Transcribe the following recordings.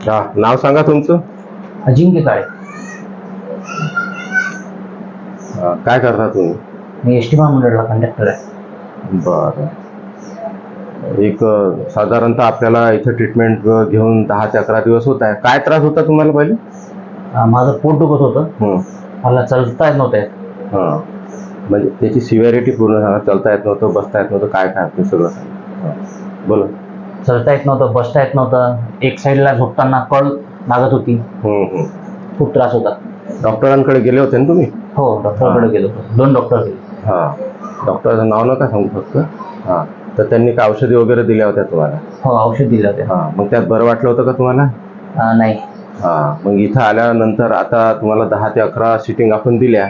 नाव सांगा तुमचं. अजिंक्य काळे. काय करता तुम्ही? मी एस टी महामंडळाला कंडक्टर आहे. बरं. एक साधारणतः आपल्याला इथं ट्रीटमेंट घेऊन 10 ते 11 दिवस होत आहे. काय त्रास होता तुम्हाला पहिले? माझं पोट दुखत होतं. मला चालता येत नव्हतं. हां, म्हणजे त्याची सिव्हिरिटी पूर्ण सांगा. चालता येत नव्हतं, बसता येत नव्हतं, काय काय ते सगळं सांगा. बोला. चालता येत नव्हतं, बसता येत नव्हतं. एक साईडला झोपताना कळ लागत होती. खूप त्रास होता. डॉक्टरांकडे गेले होते ना तुम्ही? हो, डॉक्टरकडे गेलो होतो. 2 डॉक्टर गेले. हां, डॉक्टरचं नाव नका सांगू फक्त. हां, तर त्यांनी काय औषधी वगैरे दिल्या होत्या तुम्हाला? हो, औषध दिलं होतं. हां, मग त्यात बरं वाटलं होतं का तुम्हाला? नाही. हां, मग इथं आल्यानंतर आता तुम्हाला 10 ते 11 सिटिंग आपण दिल्या.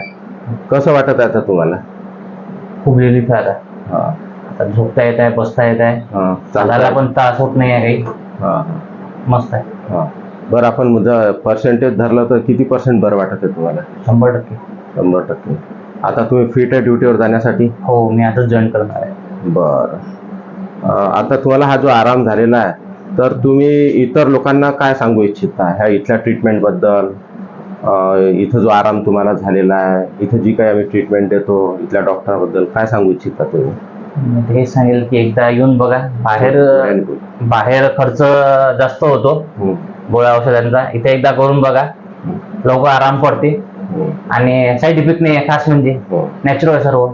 कसं वाटत आहे आता तुम्हाला? खूप रिलीफ आहे आता. हां, आता झोपता येत आहे, बसता येत आहे. हां, चालायला पण त्रास होत नाही आहे काही. हां, मस्त आहे. हां. बरं, आपण पर्सेंटेज धरलं तर किती % बरं वाटत आहे तुम्हाला? 100%. 100%. आता तुम्ही फिट आहे ड्युटीवर जाण्यासाठी? हो, मी आताच जॉईन करणार आहे. बरं. आता तुम्हाला हा जो आराम झालेला आहे, तर तुम्ही इतर लोकांना काय सांगू इच्छिता ह्या इथल्या ट्रीटमेंटबद्दल? इथं जो आराम तुम्हाला झालेला आहे, इथं जी काही आम्ही ट्रीटमेंट देतो इथल्या डॉक्टरबद्दल काय सांगू इच्छिता तुम्ही? मी हेच सांगेल की एकदा येऊन बघा. बाहेर खर्च जास्त होतो गोळ्या औषधांचा. इथे एकदा करून बघा. लवकर आराम पडते आणि साईड इफेक्ट नाही आहे. खास म्हणजे नॅचरल आहे सर्व.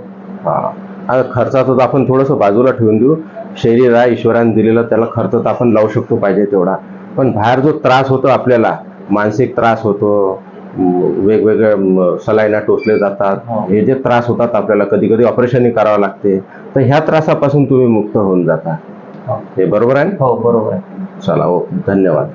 हा, खर्चाचं आपण थोडंसं बाजूला ठेवून देऊ. शरीर आहे ईश्वराने दिलेलं, त्याला खर्च तर आपण लावू शकतो पाहिजे तेवढा. पण बाहेर जो त्रास होतो आपल्याला, मानसिक त्रास होतो, वेगवेगळे सलाईना टोचले जातात, हे जे त्रास होतात आपल्याला, कधी कधी ऑपरेशनही करावं लागते, तर ह्या त्रासापासून तुम्ही मुक्त होऊन जाता. हे बरोबर आहे? हो, बरोबर आहे. चला, धन्यवाद.